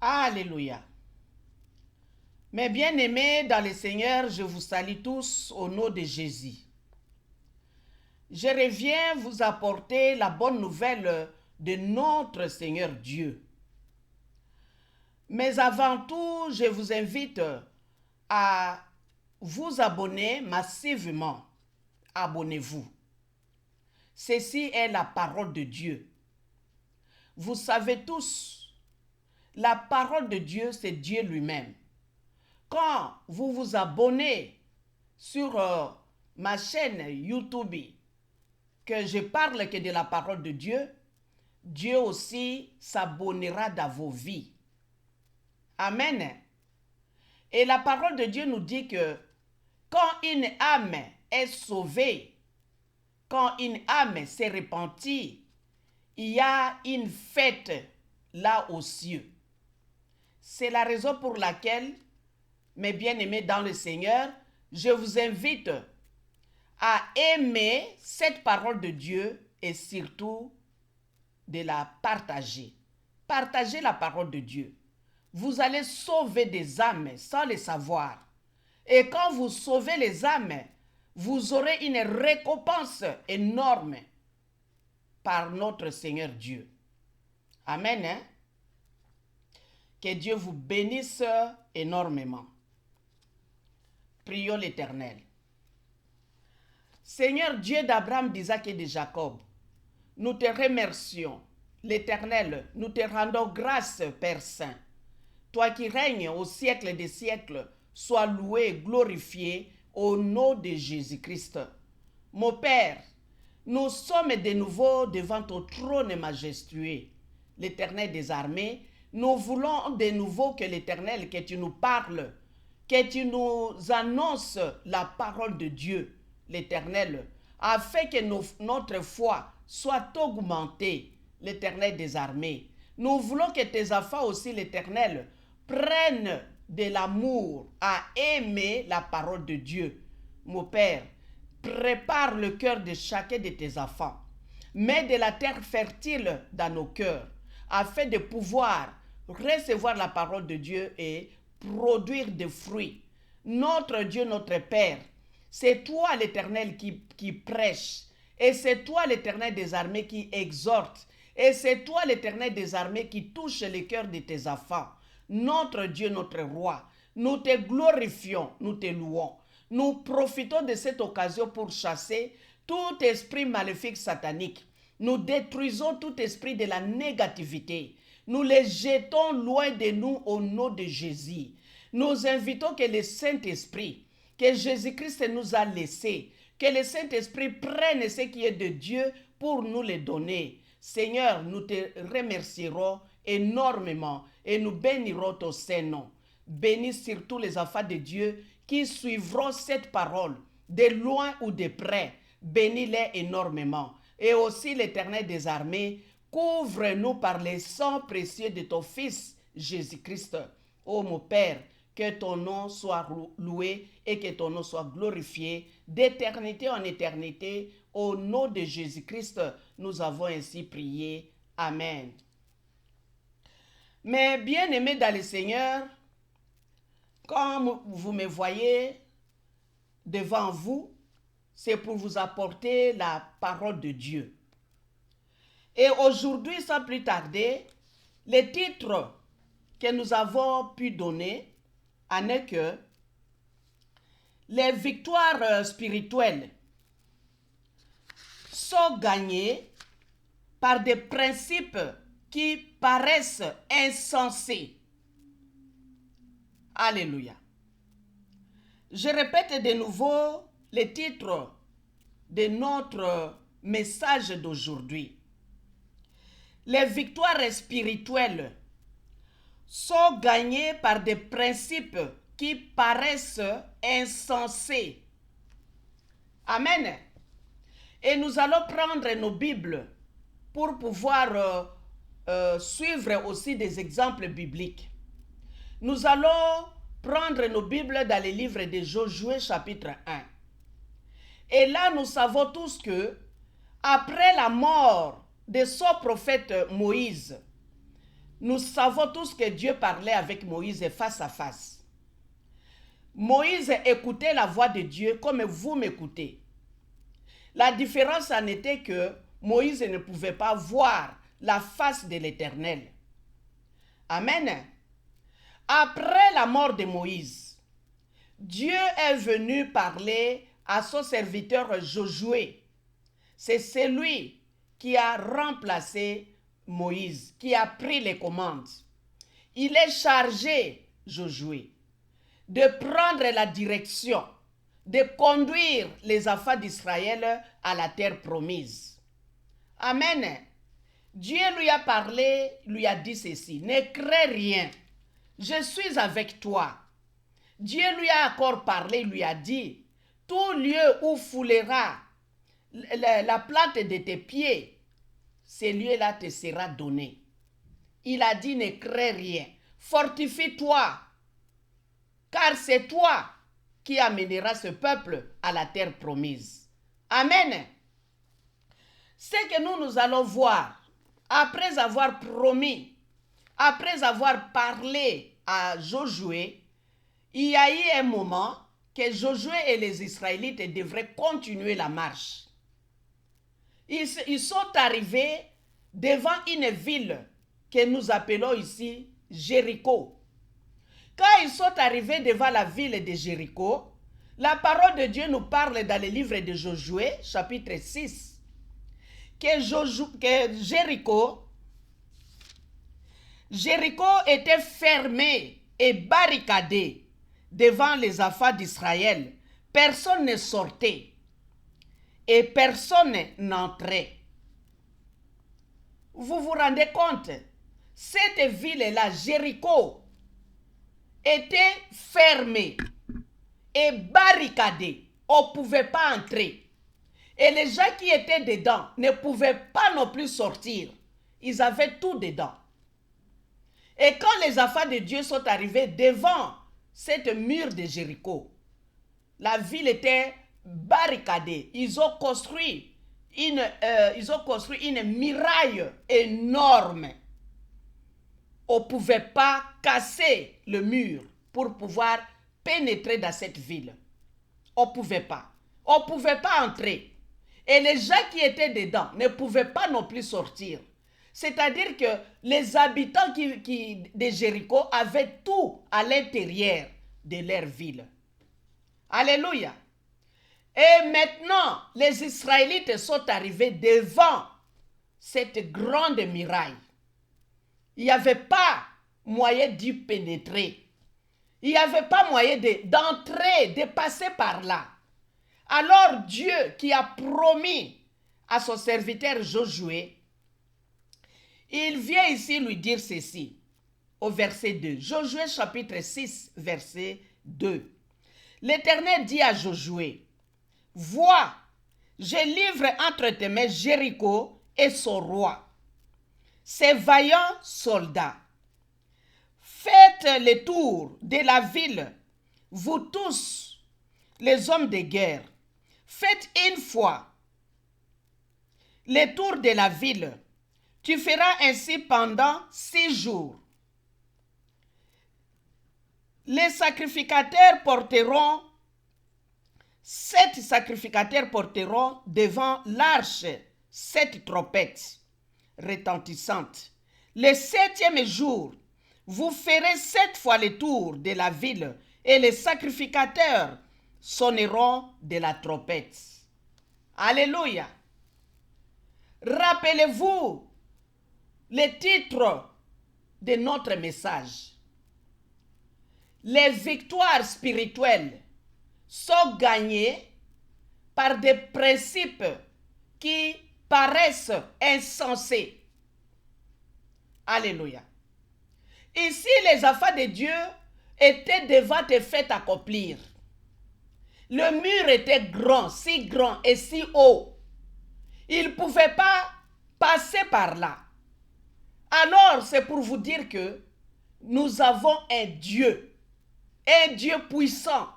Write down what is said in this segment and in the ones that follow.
Alléluia. Mes bien-aimés dans le Seigneur, je vous salue tous au nom de Jésus. Je reviens vous apporter la bonne nouvelle de notre Seigneur Dieu. Mais avant tout, je vous invite à vous abonner massivement. Abonnez-vous. Ceci est la parole de Dieu. Vous savez tous, la parole de Dieu, c'est Dieu lui-même. Quand vous vous abonnez sur ma chaîne YouTube, que je parle que de la parole de Dieu, Dieu aussi s'abonnera dans vos vies. Amen. Et la parole de Dieu nous dit que quand une âme est sauvée, quand une âme s'est repentie, il y a une fête là aux cieux. C'est la raison pour laquelle, mes bien-aimés dans le Seigneur, je vous invite à aimer cette parole de Dieu et surtout de la partager. Partagez la parole de Dieu. Vous allez sauver des âmes sans le savoir. Et quand vous sauvez les âmes, vous aurez une récompense énorme par notre Seigneur Dieu. Amen. Hein? Que Dieu vous bénisse énormément. Prions l'Éternel. Seigneur Dieu d'Abraham, d'Isaac et de Jacob, nous te remercions. L'Éternel, nous te rendons grâce, Père Saint. Toi qui règnes au siècle des siècles, sois loué, glorifié au nom de Jésus-Christ. Mon Père, nous sommes de nouveau devant ton trône majestueux. L'Éternel des armées, nous voulons de nouveau que l'Éternel, que tu nous parles, que tu nous annonces la parole de Dieu, l'Éternel, afin que notre foi soit augmentée, l'Éternel des armées. Nous voulons que tes enfants aussi, l'Éternel, prennent de l'amour à aimer la parole de Dieu. Mon Père, prépare le cœur de chacun de tes enfants. Mets de la terre fertile dans nos cœurs, afin de pouvoir recevoir la parole de Dieu et produire des fruits. Notre Dieu, notre Père, c'est toi l'Éternel qui prêche, et c'est toi l'Éternel des armées qui exhorte, et c'est toi l'Éternel des armées qui touche le cœur de tes enfants. Notre Dieu, notre Roi, nous te glorifions, nous te louons. Nous profitons de cette occasion pour chasser tout esprit maléfique satanique. Nous détruisons tout esprit de la négativité. Nous les jetons loin de nous au nom de Jésus. Nous invitons que le Saint-Esprit, que Jésus-Christ nous a laissé, que le Saint-Esprit prenne ce qui est de Dieu pour nous le donner. Seigneur, nous te remercierons énormément et nous bénirons ton Saint-Nom. Bénis surtout les enfants de Dieu qui suivront cette parole, de loin ou de près. Bénis-les énormément. Et aussi l'Éternel des armées, couvre-nous par le sang précieux de ton Fils Jésus-Christ. Ô mon Père, que ton nom soit loué et que ton nom soit glorifié d'éternité en éternité. Au nom de Jésus-Christ, nous avons ainsi prié. Amen. Mais bien-aimés dans le Seigneur, comme vous me voyez devant vous, c'est pour vous apporter la parole de Dieu. Et aujourd'hui, sans plus tarder, le titre que nous avons pu donner en est que les victoires spirituelles sont gagnées par des principes qui paraissent insensés. Alléluia. Je répète de nouveau le titre de notre message d'aujourd'hui. Les victoires spirituelles sont gagnées par des principes qui paraissent insensés. Amen. Et nous allons prendre nos Bibles pour pouvoir suivre aussi des exemples bibliques. Nous allons prendre nos Bibles dans le livre de Josué chapitre 1. Et là, nous savons tous que, après la mort de son prophète Moïse, nous savons tous que Dieu parlait avec Moïse face à face. Moïse écoutait la voix de Dieu comme vous m'écoutez. La différence en était que Moïse ne pouvait pas voir la face de l'Éternel. Amen. Après la mort de Moïse, Dieu est venu parler à son serviteur Josué. C'est celui qui a remplacé Moïse, qui a pris les commandes. Il est chargé, Josué, de prendre la direction, de conduire les affaires d'Israël à la terre promise. Amen. Dieu lui a parlé, lui a dit ceci: ne crains rien, je suis avec toi. Dieu lui a encore parlé, lui a dit: tout lieu où foulera la plante de tes pieds, ce lieu-là te sera donné. Il a dit: ne crains rien, fortifie-toi, car c'est toi qui amèneras ce peuple à la terre promise. Amen. Ce que nous allons voir, après avoir promis, après avoir parlé à Josué, il y a eu un moment que Josué et les Israélites devraient continuer la marche. Ils sont arrivés devant une ville que nous appelons ici Jéricho. Quand ils sont arrivés devant la ville de Jéricho, la parole de Dieu nous parle dans le livre de Josué, chapitre 6, que Jéricho était fermé et barricadé devant les affaires d'Israël. Personne ne sortait et personne n'entrait. Vous vous rendez compte? Cette ville-là, Jéricho, était fermée et barricadée. On ne pouvait pas entrer. Et les gens qui étaient dedans ne pouvaient pas non plus sortir. Ils avaient tout dedans. Et quand les affaires de Dieu sont arrivés devant cette mur de Jéricho, la ville était barricadée. Ils ont construit une muraille énorme. On ne pouvait pas casser le mur pour pouvoir pénétrer dans cette ville. On ne pouvait pas. On ne pouvait pas entrer. Et les gens qui étaient dedans ne pouvaient pas non plus sortir. C'est-à-dire que les habitants de Jéricho avaient tout à l'intérieur de leur ville. Alléluia. Et maintenant, les Israélites sont arrivés devant cette grande muraille. Il n'y avait pas moyen d'y pénétrer. Il n'y avait pas moyen d'entrer, de passer par là. Alors Dieu, qui a promis à son serviteur Josué, il vient ici lui dire ceci, au verset 2. Josué chapitre 6, verset 2. L'Éternel dit à Josué: vois, je livre entre tes mains Jéricho et son roi, ses vaillants soldats. Faites le tour de la ville, vous tous, les hommes de guerre. Faites une fois le tour de la ville. Tu feras ainsi pendant 6 jours. Les sacrificateurs porteront, 7 sacrificateurs porteront devant l'arche 7 trompettes retentissantes. Le 7e jour, vous ferez 7 fois le tour de la ville et les sacrificateurs sonneront de la trompette. Alléluia. Rappelez-vous le titre de notre message. Les victoires spirituelles sont gagnées par des principes qui paraissent insensés. Alléluia. Ici, les affaires de Dieu étaient devant tes faits accomplir. Le mur était grand, si grand et si haut. Il ne pouvait pas passer par là. Alors, c'est pour vous dire que nous avons un Dieu puissant,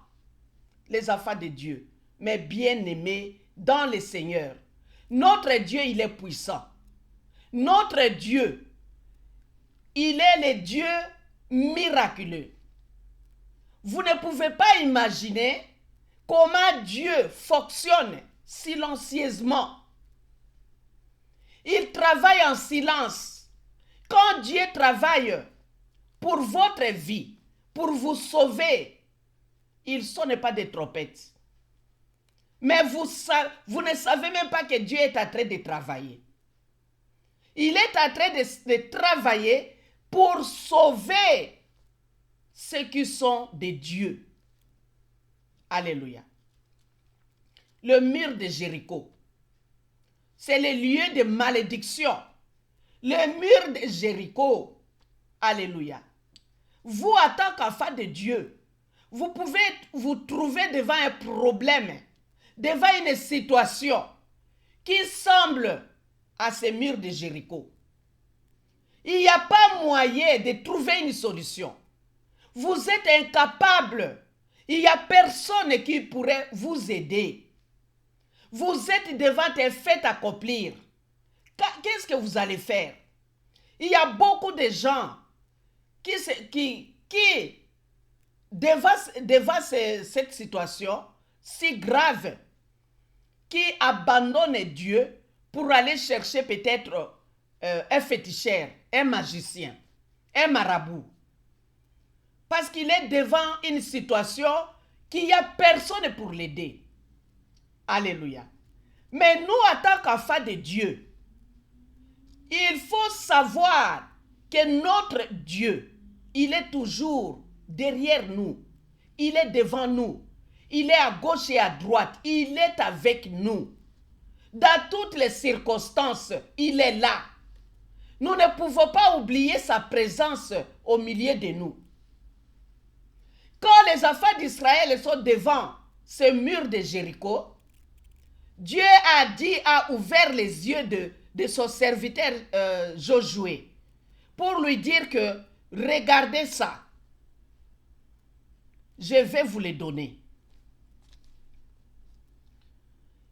les affaires de Dieu, mais bien-aimé dans le Seigneur. Notre Dieu, il est puissant. Notre Dieu, il est le Dieu miraculeux. Vous ne pouvez pas imaginer comment Dieu fonctionne silencieusement. Il travaille en silence. Quand Dieu travaille pour votre vie, pour vous sauver, il ne sonne pas de trompettes. Mais vous ne savez même pas que Dieu est en train de travailler. Il est en train de travailler pour sauver ceux qui sont des dieux. Alléluia. Le mur de Jéricho, c'est le lieu de malédiction. Le mur de Jéricho, alléluia. Vous, en tant qu'enfant de Dieu, vous pouvez vous trouver devant un problème, devant une situation qui semble à ce mur de Jéricho. Il n'y a pas moyen de trouver une solution. Vous êtes incapable. Il n'y a personne qui pourrait vous aider. Vous êtes devant un fait accomplir. Qu'est-ce que vous allez faire? Il y a beaucoup de gens qui devant cette situation si grave, qui abandonnent Dieu pour aller chercher peut-être un féticheur, un magicien, un marabout. Parce qu'il est devant une situation qu'il n'y a personne pour l'aider. Alléluia. Mais nous, en tant qu'enfants de Dieu, il faut savoir que notre Dieu, il est toujours derrière nous. Il est devant nous. Il est à gauche et à droite. Il est avec nous. Dans toutes les circonstances, il est là. Nous ne pouvons pas oublier sa présence au milieu de nous. Quand les enfants d'Israël sont devant ce mur de Jéricho, Dieu a ouvert les yeux de son serviteur Josué pour lui dire que regardez ça, je vais vous les donner.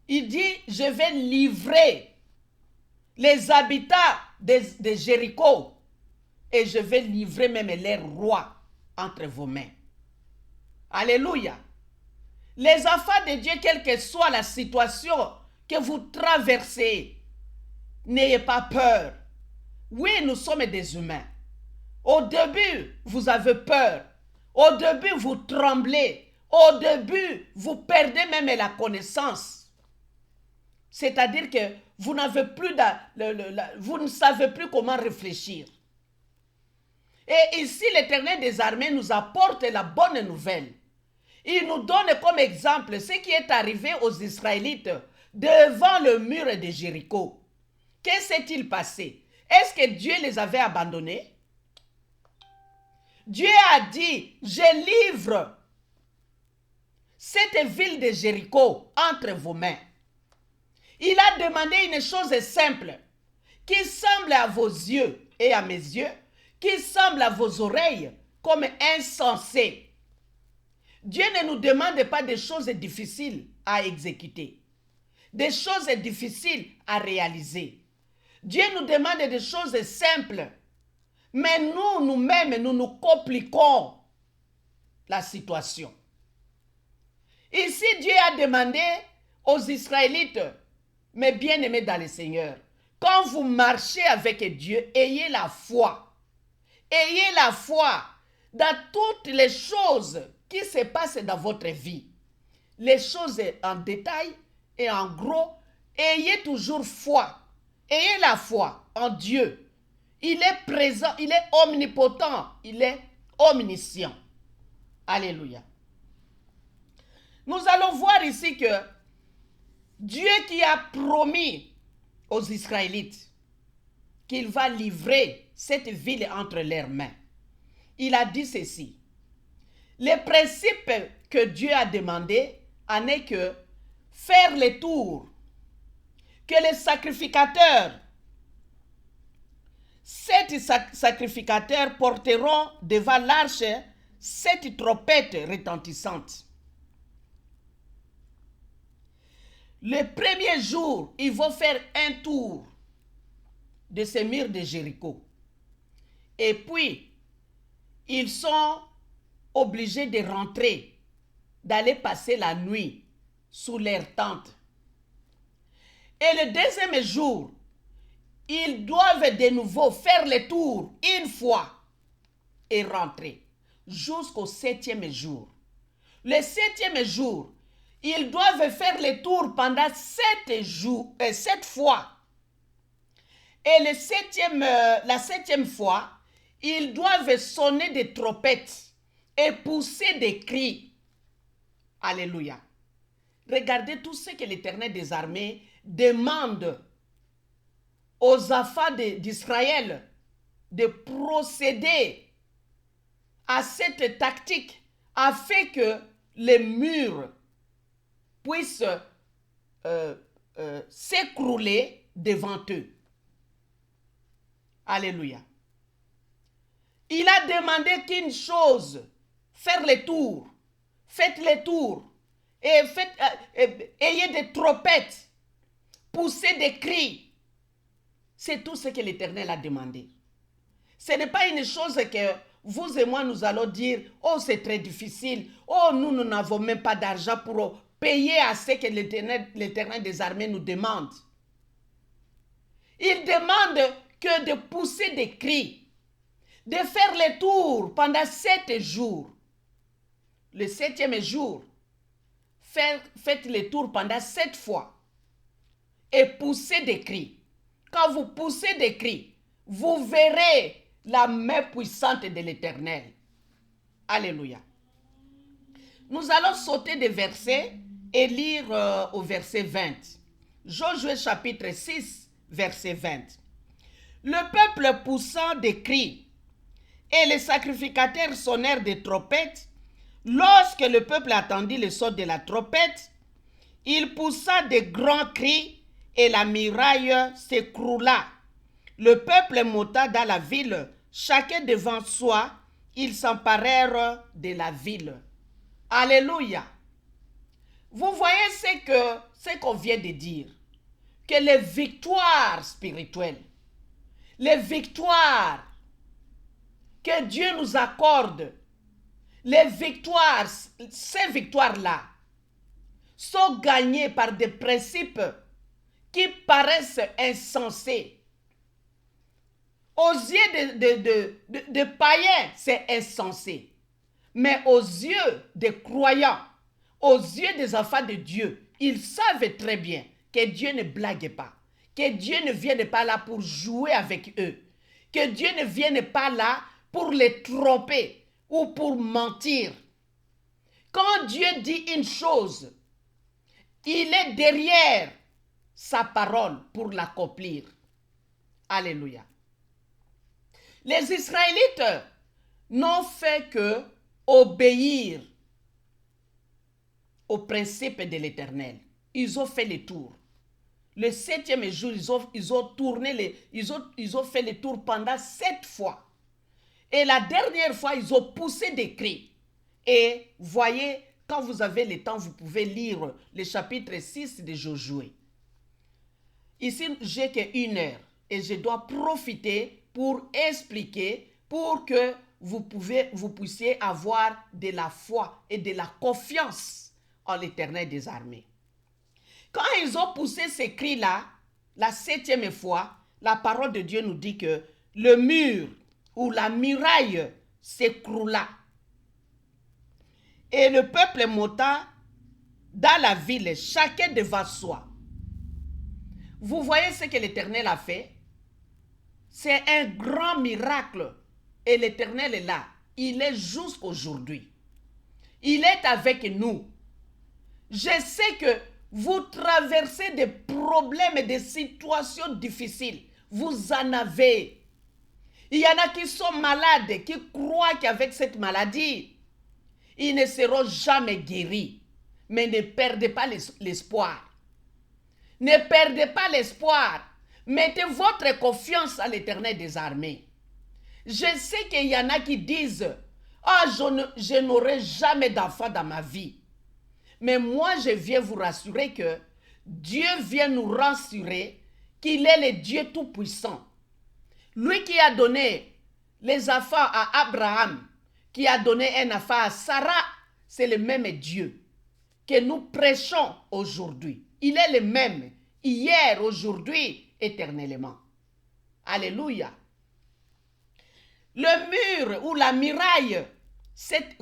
Il dit, je vais livrer les habitants de Jéricho et je vais livrer même les rois entre vos mains. Alléluia. Les enfants de Dieu, quelle que soit la situation que vous traversez, n'ayez pas peur. Oui, nous sommes des humains. Au début, vous avez peur. Au début, vous tremblez. Au début, vous perdez même la connaissance. C'est-à-dire que vous n'avez plus vous ne savez plus comment réfléchir. Et ici, l'Éternel des armées nous apporte la bonne nouvelle. Il nous donne comme exemple ce qui est arrivé aux Israélites devant le mur de Jéricho. Que s'est-il passé? Est-ce que Dieu les avait abandonnés? Dieu a dit, je livre cette ville de Jéricho entre vos mains. Il a demandé une chose simple, qui semble à vos yeux et à mes yeux, qui semble à vos oreilles comme insensé. Dieu ne nous demande pas des choses difficiles à exécuter, des choses difficiles à réaliser. Dieu nous demande des choses simples, mais nous-mêmes, nous nous compliquons la situation. Ici, Dieu a demandé aux Israélites, mes bien-aimés dans le Seigneur, quand vous marchez avec Dieu, ayez la foi. Ayez la foi dans toutes les choses qui se passent dans votre vie. Les choses en détail et en gros, ayez toujours foi. Ayez la foi en Dieu. Il est présent, il est omnipotent, il est omniscient. Alléluia. Nous allons voir ici que Dieu qui a promis aux Israélites qu'il va livrer cette ville entre leurs mains, il a dit ceci. Le principe que Dieu a demandé en est que faire le tour, que les sacrificateurs, 7 sacrificateurs porteront devant l'arche 7 trompettes retentissantes. Le premier jour, ils vont faire un tour de ce mur de Jéricho. Et puis, ils sont obligés de rentrer, d'aller passer la nuit sous leur tente. Et le deuxième jour, ils doivent de nouveau faire le tour une fois et rentrer jusqu'au 7e jour. Le 7e jour, ils doivent faire le tour pendant 7 fois. Et la 7e fois, ils doivent sonner des trompettes et pousser des cris. Alléluia. Regardez tout ce que l'Éternel des armées demande aux enfants d'Israël de procéder à cette tactique afin que les murs puissent s'écrouler devant eux. Alléluia. Il a demandé qu'une chose, faire les tours. Faites les tours. Et ayez des trompettes. Poussez des cris. C'est tout ce que l'Éternel a demandé. Ce n'est pas une chose que vous et moi nous allons dire, oh c'est très difficile, oh nous n'avons même pas d'argent pour payer à ce que l'Éternel des armées nous demande. Il demande que de pousser des cris, de faire les tours pendant 7 jours. Le 7e jour, faites les tours pendant 7 fois et poussez des cris. Quand vous poussez des cris, vous verrez la main puissante de l'Éternel. Alléluia. Nous allons sauter des versets et lire au verset 20. Josué chapitre 6, verset 20. Le peuple poussant des cris et les sacrificateurs sonnèrent des trompettes. Lorsque le peuple attendit le son de la trompette, il poussa de grands cris et la muraille s'écroula. Le peuple monta dans la ville, chacun devant soi, ils s'emparèrent de la ville. Alléluia. Vous voyez ce qu'on vient de dire, que les victoires spirituelles, les victoires que Dieu nous accorde, les victoires, ces victoires-là, sont gagnées par des principes qui paraissent insensés. Aux yeux de païens, c'est insensé. Mais aux yeux des croyants, aux yeux des enfants de Dieu, ils savent très bien que Dieu ne blague pas, que Dieu ne vient pas là pour jouer avec eux, que Dieu ne vient pas là pour les tromper ou pour mentir. Quand Dieu dit une chose, il est derrière sa parole pour l'accomplir. Alléluia. Les Israélites n'ont fait que obéir au principe de l'Éternel. Ils ont fait le tour. Le 7e jour, ils ont fait le tour pendant 7 fois. Et la dernière fois, ils ont poussé des cris. Et voyez, quand vous avez le temps, vous pouvez lire le chapitre 6 de Josué. Ici, j'ai qu'une heure et je dois profiter pour expliquer, pour que vous puissiez avoir de la foi et de la confiance en l'Éternel des armées. Quand ils ont poussé ces cris-là, la 7e fois, la parole de Dieu nous dit que le mur ou la muraille s'écroula. Et le peuple monta dans la ville, chacun devant soi. Vous voyez ce que l'Éternel a fait? C'est un grand miracle. Et l'Éternel est là. Il est jusqu'aujourd'hui. Il est avec nous. Je sais que vous traversez des problèmes et des situations difficiles. Vous en avez. Il y en a qui sont malades, qui croient qu'avec cette maladie, ils ne seront jamais guéris. Mais ne perdez pas l'espoir. Ne perdez pas l'espoir. Mettez votre confiance à l'Éternel des armées. Je sais qu'il y en a qui disent « Ah, je n'aurai jamais d'enfant dans ma vie. » Mais moi, je viens vous rassurer que Dieu vient nous rassurer qu'il est le Dieu Tout-Puissant. Lui qui a donné les enfants à Abraham, qui a donné un enfant à Sarah, c'est le même Dieu que nous prêchons aujourd'hui. Il est le même, hier, aujourd'hui, éternellement. Alléluia. Le mur ou la muraille s'est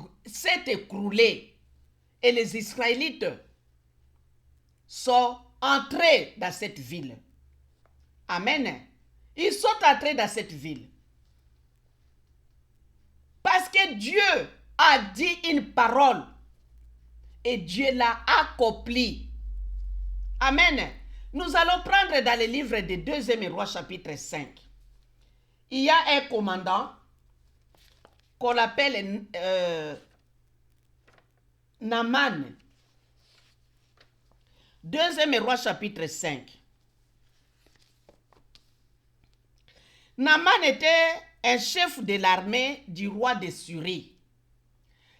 écroulé et les Israélites sont entrés dans cette ville. Amen. Ils sont entrés dans cette ville. Parce que Dieu a dit une parole et Dieu l'a accompli. Amen. Nous allons prendre dans le livre de 2e Roi chapitre 5. Il y a un commandant qu'on appelle Naaman. 2e Roi chapitre 5. Naaman était un chef de l'armée du roi de Syrie.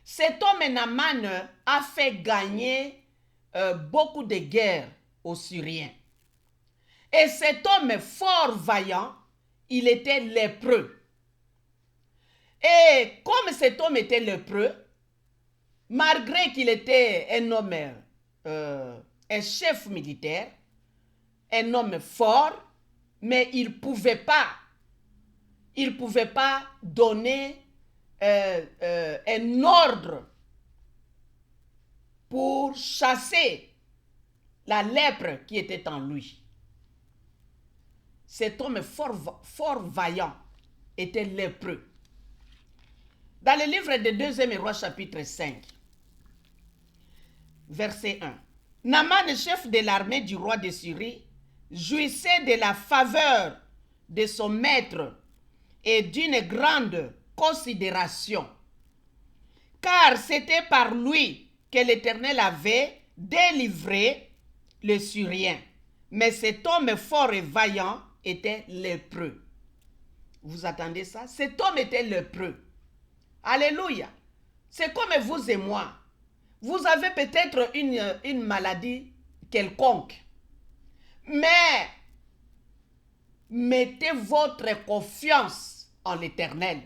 Cet homme Naaman a fait gagner beaucoup de guerres aux Syriens. Et cet homme fort vaillant, il était lépreux. Et comme cet homme était lépreux, malgré qu'il était un homme, un chef militaire, un homme fort, mais il ne pouvait pas donner un ordre pour chasser la lèpre qui était en lui. Cet homme fort vaillant était lépreux. Dans le livre de 2e Roi chapitre 5, verset 1. Naaman, chef de l'armée du roi de Syrie, jouissait de la faveur de son maître et d'une grande considération, car c'était par lui que l'Éternel avait délivré les Syriens. Mais cet homme fort et vaillant était lépreux. Vous attendez ça? Cet homme était lépreux. Alléluia. C'est comme vous et moi. Vous avez peut-être une maladie quelconque. Mais mettez votre confiance en l'Éternel.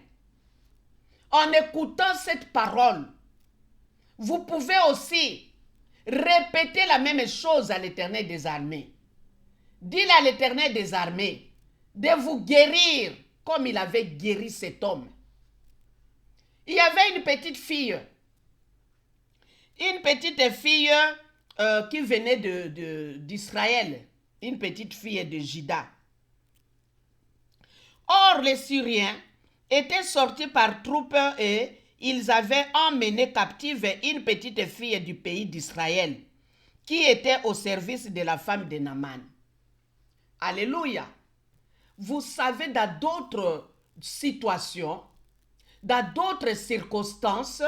En écoutant cette parole, vous pouvez aussi répéter la même chose à l'Éternel des armées. Dites à l'Éternel des armées de vous guérir comme il avait guéri cet homme. Il y avait une petite fille qui venait d'Israël, une petite fille de Juda. Or, les Syriens étaient sortis par troupes et ils avaient emmené captive une petite fille du pays d'Israël qui était au service de la femme de Naaman. Alléluia. Vous savez, dans d'autres situations, dans d'autres circonstances,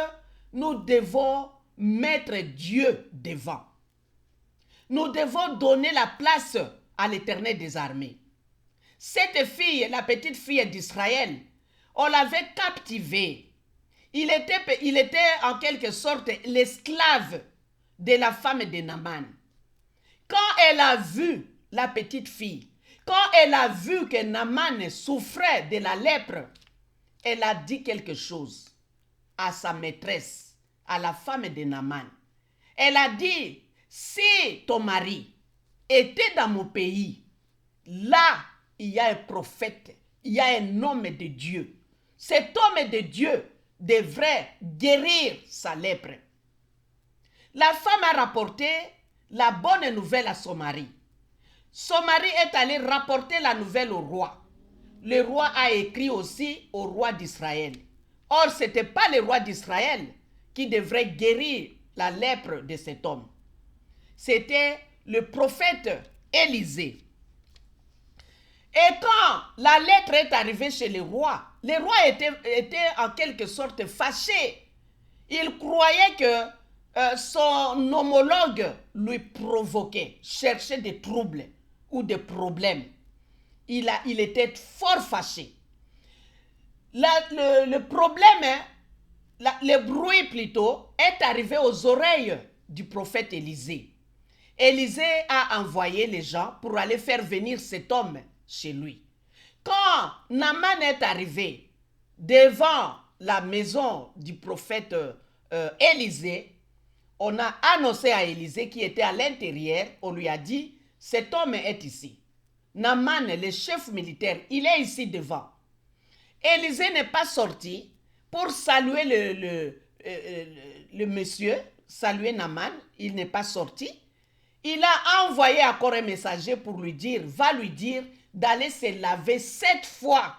nous devons mettre Dieu devant. Nous devons donner la place à l'Éternel des armées. Cette fille, la petite fille d'Israël, on l'avait captivée. Il était en quelque sorte l'esclave de la femme de Naaman. Quand elle a vu la petite fille, quand elle a vu que Naaman souffrait de la lèpre, elle a dit quelque chose à sa maîtresse, à la femme de Naaman. Elle a dit, si ton mari était dans mon pays, là, il y a un prophète, il y a un homme de Dieu. Cet homme de Dieu devrait guérir sa lèpre. La femme a rapporté la bonne nouvelle à son mari. Son mari est allé rapporter la nouvelle au roi. Le roi a écrit aussi au roi d'Israël. Or, ce n'était pas le roi d'Israël qui devrait guérir la lèpre de cet homme. C'était le prophète Élisée. Et quand la lettre est arrivée chez le roi était en quelque sorte fâché. Il croyait que son homologue lui provoquait, cherchait des troubles ou des problèmes. Il était fort fâché. Le problème, le bruit plutôt, est arrivé aux oreilles du prophète Élisée. Élisée a envoyé les gens pour aller faire venir cet homme chez lui. Quand Naaman est arrivé, devant la maison du prophète Élisée, on a annoncé à Élisée qui était à l'intérieur, on lui a dit, cet homme est ici. Naaman, le chef militaire, il est ici devant. Élisée n'est pas sorti pour saluer le monsieur, saluer Naaman, il n'est pas sorti. Il a envoyé encore un messager pour lui dire, va lui dire d'aller se laver 7 fois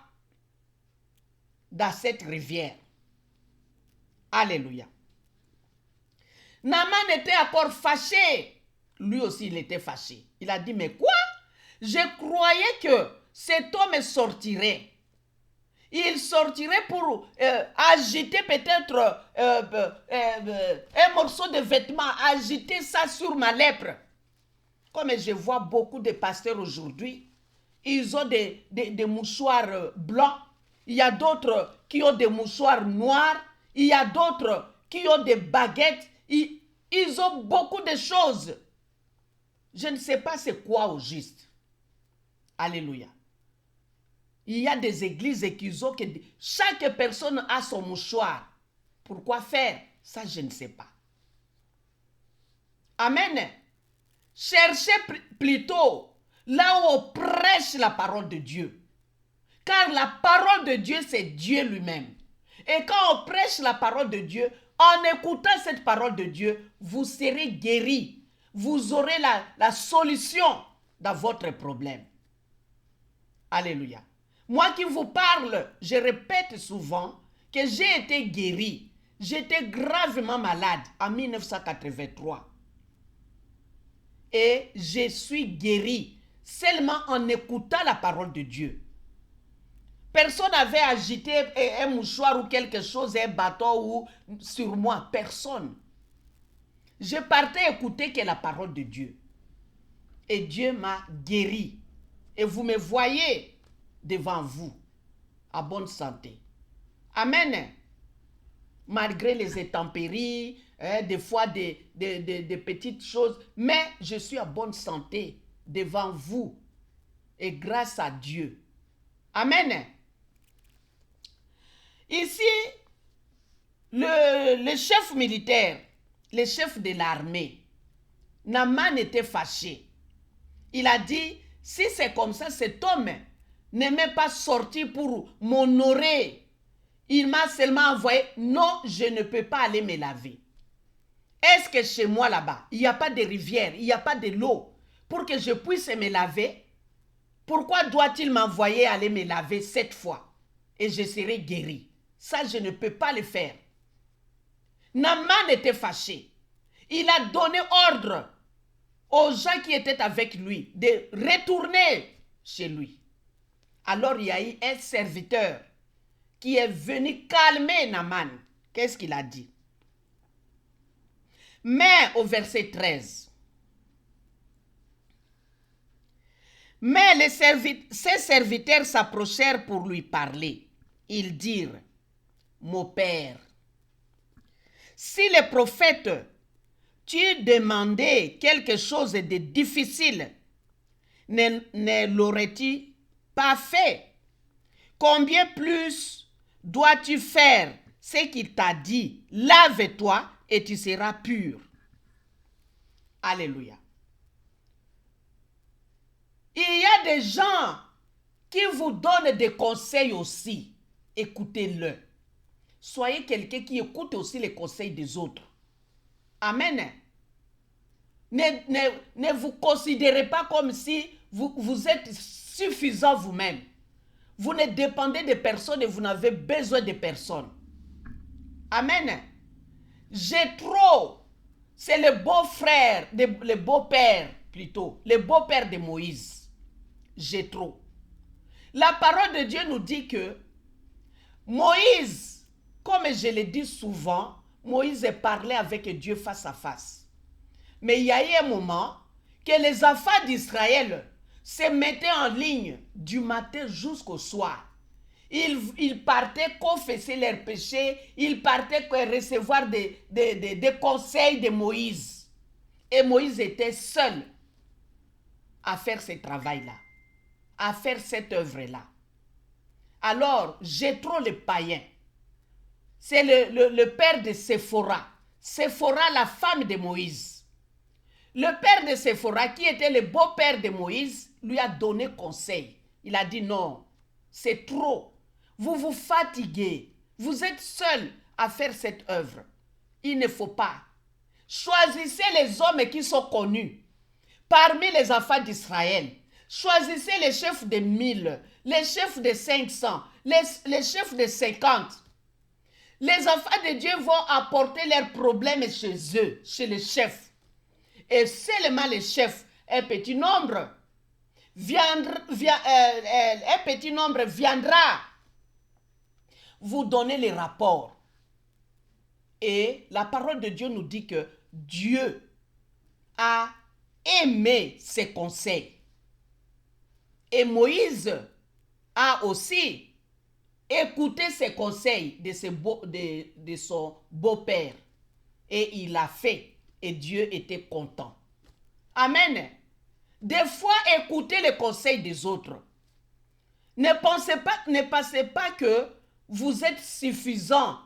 dans cette rivière. Alléluia. Naaman était encore fâché. Lui aussi, il était fâché. Il a dit, mais quoi? Je croyais que cet homme sortirait. Il sortirait pour agiter peut-être un morceau de vêtement, agiter ça sur ma lèpre. Comme je vois beaucoup de pasteurs aujourd'hui, ils ont des mouchoirs blancs. Il y a d'autres qui ont des mouchoirs noirs. Il y a d'autres qui ont des baguettes. Ils ont beaucoup de choses. Je ne sais pas c'est quoi au juste. Alléluia. Il y a des églises qui ont que chaque personne a son mouchoir. Pourquoi faire? Ça, je ne sais pas. Amen. Cherchez plutôt là où on prêche la parole de Dieu. Car la parole de Dieu, c'est Dieu lui-même. Et quand on prêche la parole de Dieu, en écoutant cette parole de Dieu, vous serez guéris. Vous aurez la solution dans votre problème. Alléluia. Moi qui vous parle, je répète souvent que j'ai été guéri. J'étais gravement malade en 1983. Et je suis guéri seulement en écoutant la parole de Dieu. Personne n'avait agité un mouchoir ou quelque chose, un bâton ou sur moi. Personne. Je partais écouter que la parole de Dieu. Et Dieu m'a guéri. Et vous me voyez devant vous, à bonne santé. Amen. Malgré les intempéries, des fois des petites choses, mais je suis à bonne santé devant vous. Et grâce à Dieu. Amen. Ici, le chef militaire, le chef de l'armée, Naaman était fâché. Il a dit, si c'est comme ça, cet homme ne m'est pas sorti pour m'honorer. Il m'a seulement envoyé, non, je ne peux pas aller me laver. Est-ce que chez moi là-bas, il n'y a pas de rivière, il n'y a pas de l'eau pour que je puisse me laver? Pourquoi doit-il m'envoyer aller me laver 7 fois et je serai guéri? Ça, je ne peux pas le faire. Naaman était fâché. Il a donné ordre aux gens qui étaient avec lui de retourner chez lui. Alors il y a eu un serviteur qui est venu calmer Naaman. Qu'est-ce qu'il a dit? Mais au verset 13. Mais ses serviteurs s'approchèrent pour lui parler. Ils dirent, mon père, si le prophète tu demandais quelque chose de difficile, ne l'aurais-tu pas fait? Combien plus dois-tu faire ce qu'il t'a dit? Lave-toi et tu seras pur. Alléluia. Il y a des gens qui vous donnent des conseils aussi. Écoutez-le. Soyez quelqu'un qui écoute aussi les conseils des autres. Amen. Ne vous considérez pas comme si vous êtes suffisant vous-même. Vous ne dépendez de personne et vous n'avez besoin de personne. Amen. Jéthro, c'est le beau-frère, le beau-père plutôt, le beau-père de Moïse. Jéthro. La parole de Dieu nous dit que Moïse, comme je le dis souvent, Moïse parlait avec Dieu face à face. Mais il y a eu un moment que les enfants d'Israël se mettaient en ligne du matin jusqu'au soir. Ils partaient confesser leurs péchés, ils partaient recevoir des conseils de Moïse. Et Moïse était seul à faire ce travail-là, à faire cette œuvre-là. Alors, Jéthro le païen, c'est le père de Séphora. Séphora, la femme de Moïse. Le père de Séphora, qui était le beau-père de Moïse, lui a donné conseil. Il a dit non, c'est trop. Vous vous fatiguez. Vous êtes seul à faire cette œuvre. Il ne faut pas. Choisissez les hommes qui sont connus. Parmi les enfants d'Israël, choisissez les chefs de 1000, les chefs de 500, les chefs de 50. Les enfants de Dieu vont apporter leurs problèmes chez eux, chez les chefs. Et seulement les chefs, un petit nombre viendra vous donner les rapports. Et la parole de Dieu nous dit que Dieu a aimé ses conseils. Et Moïse a aussi écouté ses conseils de son beau-père. Et il a fait. Et Dieu était content. Amen. Des fois, écoutez les conseils des autres. Ne pensez pas que vous êtes suffisant.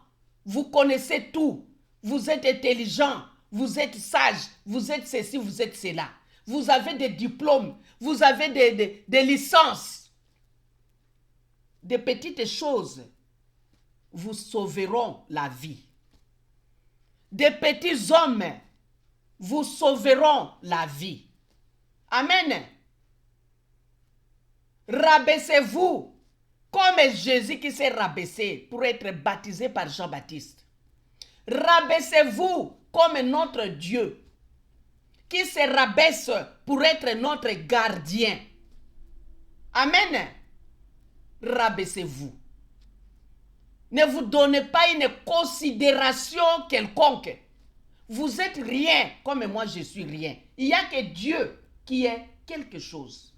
Vous connaissez tout. Vous êtes intelligent. Vous êtes sage. Vous êtes ceci, vous êtes cela. Vous avez des diplômes. Vous avez des licences. Des petites choses vous sauveront la vie. Des petits hommes vous sauveront la vie. Amen. Rabaissez-vous comme Jésus qui s'est rabaissé pour être baptisé par Jean-Baptiste. Rabaissez-vous comme notre Dieu qui se rabaisse pour être notre gardien. Amen. Rabaissez-vous. Ne vous donnez pas une considération quelconque. Vous êtes rien comme moi je suis rien. Il n'y a que Dieu qui est quelque chose.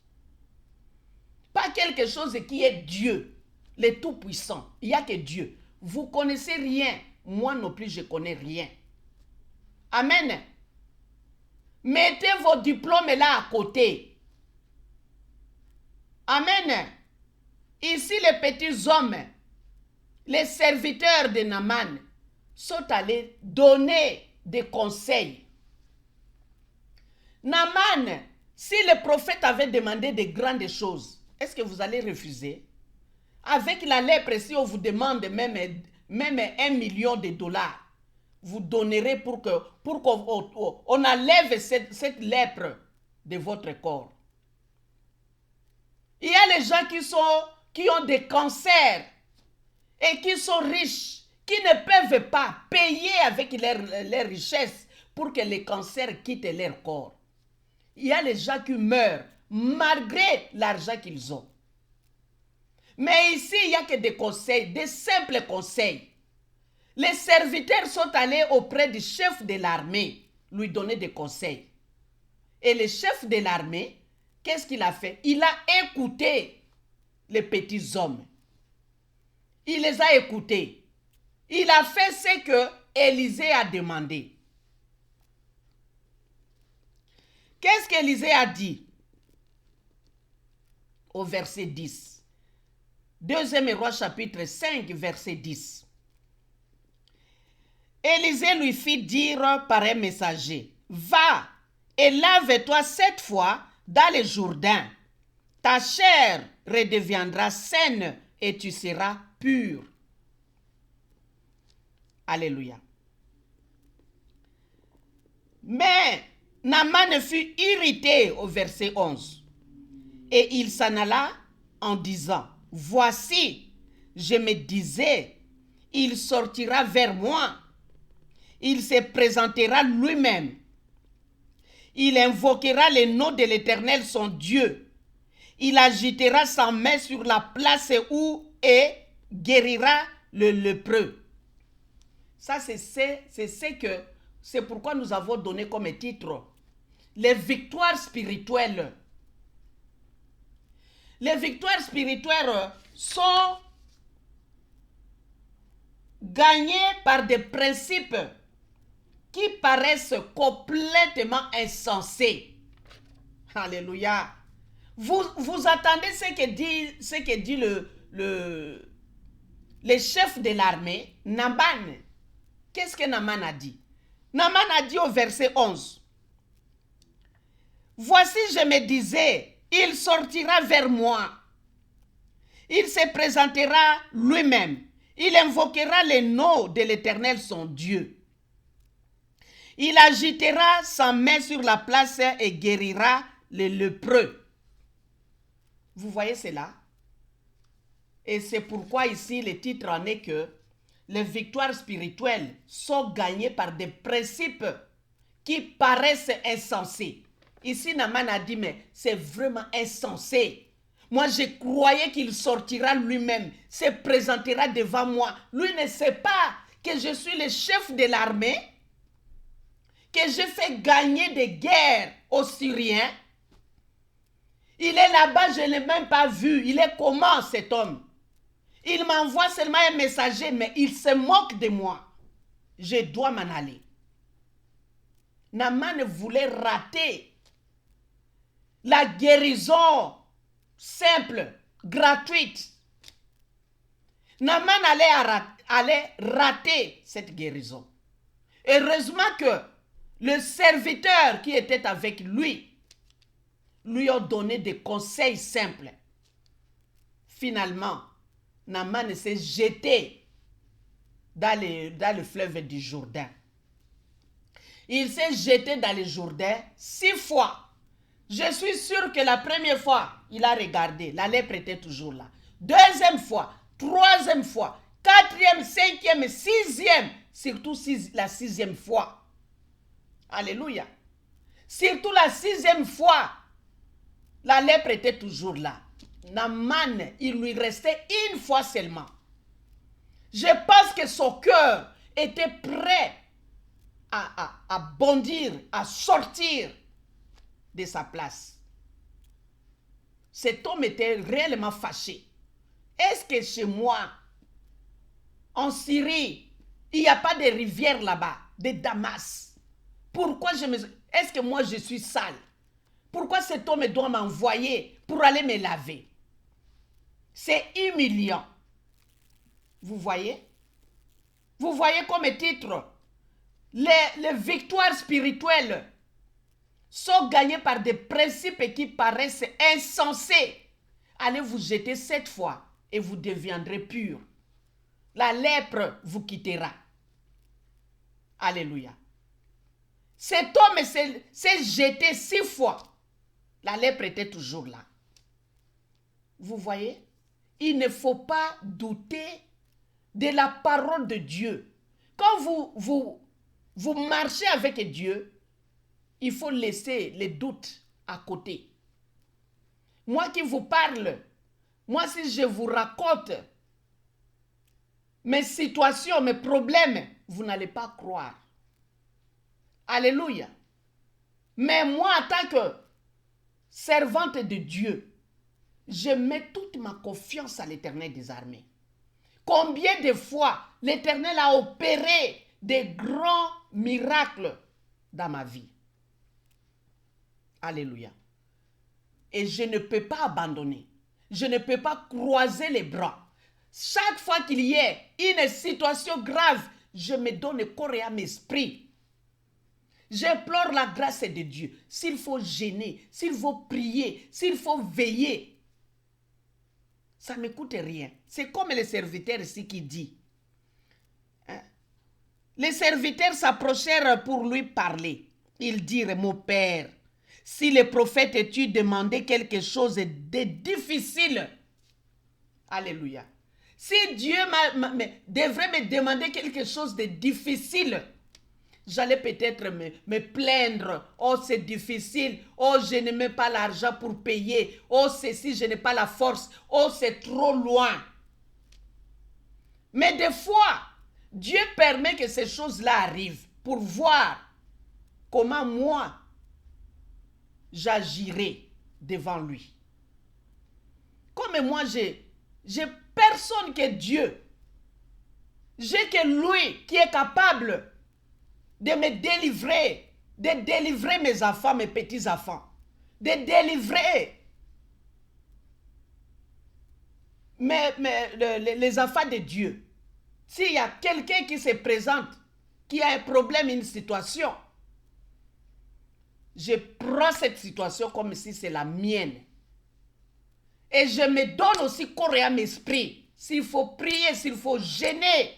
Pas quelque chose qui est Dieu, le Tout-Puissant. Il n'y a que Dieu. Vous connaissez rien. Moi non plus, je connais rien. Amen. Mettez vos diplômes là à côté. Amen. Ici, les petits hommes, les serviteurs de Naaman, sont allés donner des conseils. Naaman, si le prophète avait demandé de grandes choses, est-ce que vous allez refuser? Avec la lèpre, si on vous demande même 1 million de dollars, vous donnerez pour qu'on enlève cette lèpre de votre corps. Il y a les gens qui ont des cancers et qui sont riches, qui ne peuvent pas payer avec leur richesse pour que les cancers quittent leur corps. Il y a les gens qui meurent malgré l'argent qu'ils ont. Mais ici, il n'y a que des conseils, des simples conseils. Les serviteurs sont allés auprès du chef de l'armée, lui donner des conseils. Et le chef de l'armée, qu'est-ce qu'il a fait? Il a écouté les petits hommes. Il les a écoutés. Il a fait ce que Élisée a demandé. Qu'est-ce qu'Élisée a dit? Au verset 10. 2e Roi chapitre 5, verset 10. Élisée lui fit dire par un messager, « Va et lave-toi 7 fois dans le Jourdain. Ta chair redeviendra saine et tu seras pur. » Alléluia. Mais Naaman fut irrité au verset 11. Et il s'en alla en disant, « Voici, je me disais, il sortira vers moi. Il se présentera lui-même. Il invoquera le nom de l'Éternel, son Dieu. Il agitera sa main sur la place où et guérira le lépreux. » Ça, c'est pourquoi nous avons donné comme titre les victoires spirituelles. Les victoires spirituelles sont gagnées par des principes qui paraissent complètement insensés. Alléluia. Vous attendez ce que dit les chefs de l'armée, Naaman, qu'est-ce que Naaman a dit? Naaman a dit au verset 11, « Voici, je me disais, il sortira vers moi. Il se présentera lui-même. Il invoquera le nom de l'Éternel, son Dieu. Il agitera sa main sur la place et guérira les lépreux. » Vous voyez cela? Et c'est pourquoi ici, le titre en est que les victoires spirituelles sont gagnées par des principes qui paraissent insensés. Ici, Naaman a dit, mais c'est vraiment insensé. Moi, je croyais qu'il sortira lui-même, se présentera devant moi. Lui ne sait pas que je suis le chef de l'armée, que j'ai fait gagner des guerres aux Syriens. Il est là-bas, je ne l'ai même pas vu. Il est comment cet homme? Il m'envoie seulement un messager, mais il se moque de moi. Je dois m'en aller. Naaman voulait rater la guérison simple, gratuite. Naaman allait rater cette guérison. Heureusement que le serviteur qui était avec lui a donné des conseils simples. Finalement, Naaman s'est jeté dans le fleuve du Jourdain. Il s'est jeté dans le Jourdain 6 fois. Je suis sûr que la première fois, il a regardé, la lèpre était toujours là. Deuxième fois, troisième fois, quatrième, cinquième, sixième, surtout la 6e fois. Alléluia. Surtout la 6e fois, la lèpre était toujours là. Naaman, il lui restait une fois seulement. Je pense que son cœur était prêt à bondir, à sortir de sa place. Cet homme était réellement fâché. Est-ce que chez moi, en Syrie, il n'y a pas de rivière là-bas, de Damas? Pourquoi est-ce que moi je suis sale? Pourquoi cet homme doit m'envoyer pour aller me laver? C'est humiliant. Vous voyez? Vous voyez comme titre, les victoires spirituelles sont gagnées par des principes qui paraissent insensés. Allez vous jeter 7 fois et vous deviendrez pur. La lèpre vous quittera. Alléluia. Cet homme s'est jeté 6 fois. La lèpre était toujours là. Vous voyez? Il ne faut pas douter de la parole de Dieu. Quand vous marchez avec Dieu, il faut laisser les doutes à côté. Moi qui vous parle, moi si je vous raconte mes situations, mes problèmes, vous n'allez pas croire. Alléluia. Mais moi en tant que servante de Dieu, je mets toute ma confiance à l'Éternel des armées. Combien de fois l'Éternel a opéré des grands miracles dans ma vie. Alléluia. Et je ne peux pas abandonner. Je ne peux pas croiser les bras. Chaque fois qu'il y ait une situation grave, je me donne corps et âme esprit. J'implore la grâce de Dieu. S'il faut gêner, s'il faut prier, s'il faut veiller, ça ne me coûte rien. C'est comme le serviteur ici qui dit. Hein? Les serviteurs s'approchèrent pour lui parler. Ils dirent, mon père, si le prophète tu demandé quelque chose de difficile, alléluia. Si Dieu devrait me demander quelque chose de difficile, j'allais peut-être me plaindre. Oh, c'est difficile. Oh, je ne mets pas l'argent pour payer. Oh, ceci, je n'ai pas la force. Oh, c'est trop loin. Mais des fois, Dieu permet que ces choses-là arrivent pour voir comment moi, j'agirai devant lui. Comme moi, j'ai personne que Dieu. J'ai que lui qui est capable de me délivrer, de délivrer mes enfants, mes petits-enfants, de délivrer les enfants de Dieu, s'il y a quelqu'un qui se présente, qui a un problème, une situation, je prends cette situation comme si c'est la mienne. Et je me donne aussi corps et âme esprit. S'il faut prier, s'il faut gêner,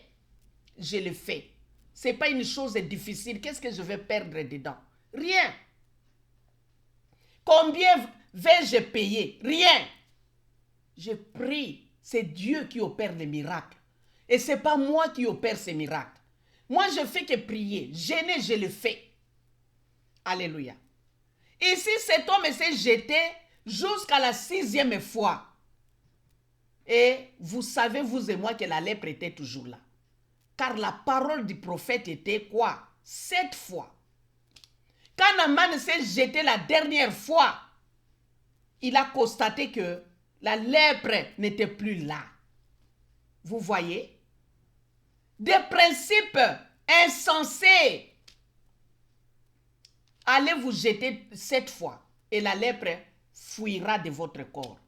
je le fais. Ce n'est pas une chose difficile. Qu'est-ce que je vais perdre dedans? Rien. Combien vais-je payer? Rien. Je prie. C'est Dieu qui opère les miracles. Et ce n'est pas moi qui opère ces miracles. Moi, je fais que prier. Gêner, je le fais. Alléluia. Ici, cet homme s'est jeté jusqu'à la 6e fois. Et vous savez, vous et moi, que la lèpre était toujours là. Car la parole du prophète était quoi? 7 fois. Quand Naaman s'est jeté la dernière fois, il a constaté que la lèpre n'était plus là. Vous voyez? Des principes insensés. Allez vous jeter 7 fois et la lèpre fuira de votre corps.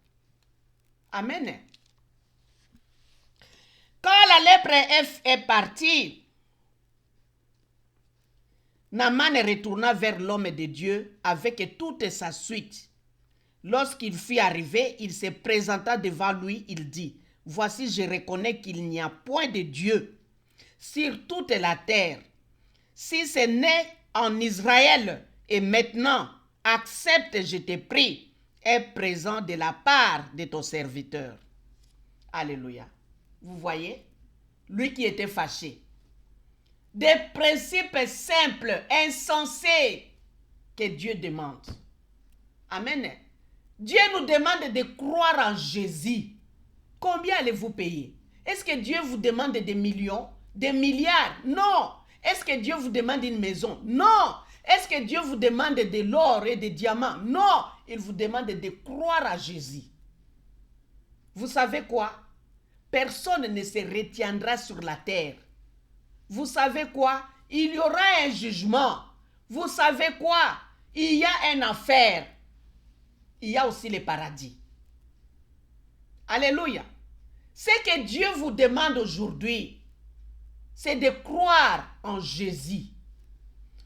Amen. Quand la lèpre est partie, Naaman retourna vers l'homme de Dieu avec toute sa suite. Lorsqu'il fut arrivé, il se présenta devant lui, il dit, « Voici, je reconnais qu'il n'y a point de Dieu sur toute la terre. Si ce n'est en Israël, et maintenant, accepte, je te prie, est présent de la part de ton serviteur. » Alléluia. Vous voyez? Lui qui était fâché. Des principes simples, insensés, que Dieu demande. Amen. Dieu nous demande de croire en Jésus. Combien allez-vous payer? Est-ce que Dieu vous demande des millions, des milliards? Non. Est-ce que Dieu vous demande une maison? Non. Est-ce que Dieu vous demande de l'or et des diamants? Non. Il vous demande de croire à Jésus. Vous savez quoi? Personne ne se retiendra sur la terre. Vous savez quoi? Il y aura un jugement. Vous savez quoi? Il y a un enfer. Il y a aussi le paradis. Alléluia. Ce que Dieu vous demande aujourd'hui, c'est de croire en Jésus.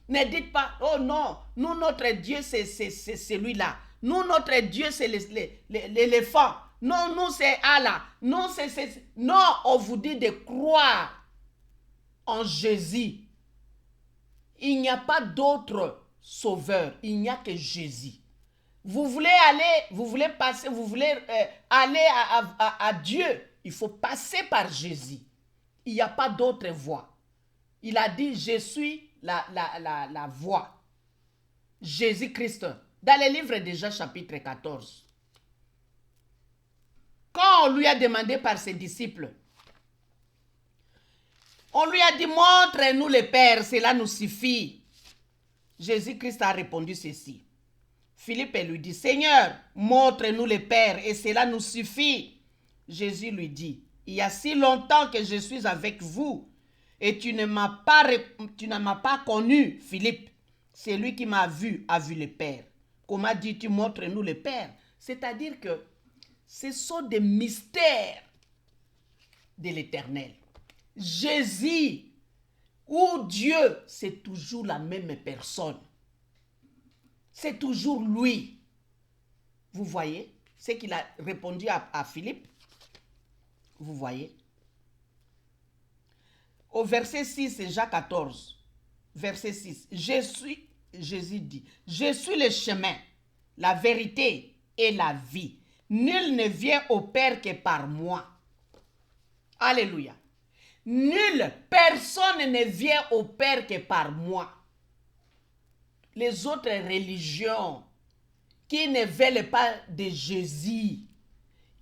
Ne dites pas, oh non, nous, notre Dieu, c'est celui-là. Nous, notre Dieu, c'est l'éléphant. Non, nous, c'est Allah. Non, non, on vous dit de croire en Jésus. Il n'y a pas d'autre sauveur. Il n'y a que Jésus. Vous voulez aller, vous voulez passer, vous voulez aller à Dieu. Il faut passer par Jésus. Il n'y a pas d'autre voie. Il a dit, je suis la voie. Jésus-Christ. Dans le livre de Jean chapitre 14. Quand on lui a demandé par ses disciples, on lui a dit, montre-nous le Père, cela nous suffit. Jésus-Christ a répondu ceci. Philippe lui dit, Seigneur, montre-nous le Père et cela nous suffit. Jésus lui dit, il y a si longtemps que je suis avec vous et tu ne m'as pas connu, Philippe. Celui qui m'a vu a vu le Père. Comment dis-tu, montre-nous le Père? C'est-à-dire que ce sont des mystères de l'Éternel. Jésus ou Dieu, c'est toujours la même personne. C'est toujours lui. Vous voyez ce qu'il a répondu à Philippe? Vous voyez? Au verset 6, Jean 14, verset 6, Jésus dit, je suis le chemin, la vérité et la vie. Nul ne vient au Père que par moi. Alléluia. Nulle personne ne vient au Père que par moi. Les autres religions qui ne veulent pas de Jésus,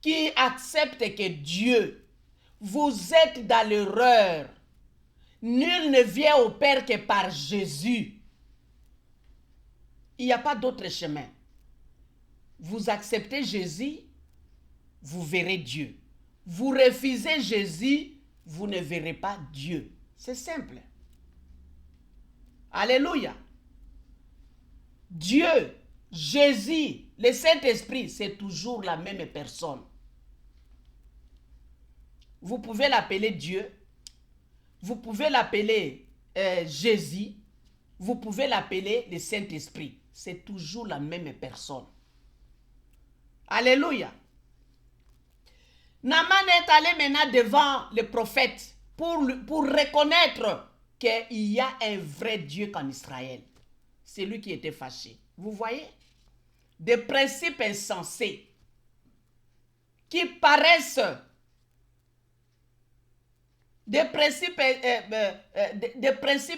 qui acceptent que Dieu, vous êtes dans l'erreur. Nul ne vient au Père que par Jésus. Il n'y a pas d'autre chemin. Vous acceptez Jésus, vous verrez Dieu. Vous refusez Jésus, vous ne verrez pas Dieu. C'est simple. Alléluia. Dieu, Jésus, le Saint-Esprit, c'est toujours la même personne. vous pouvez l'appeler Dieu, vous pouvez l'appeler Jésus, vous pouvez l'appeler le Saint-Esprit. C'est toujours la même personne. Alléluia. Naaman est allé maintenant devant le prophète pour reconnaître qu'il y a un vrai Dieu qu'en Israël. C'est lui qui était fâché. Vous voyez? Des principes insensés qui paraissent des principes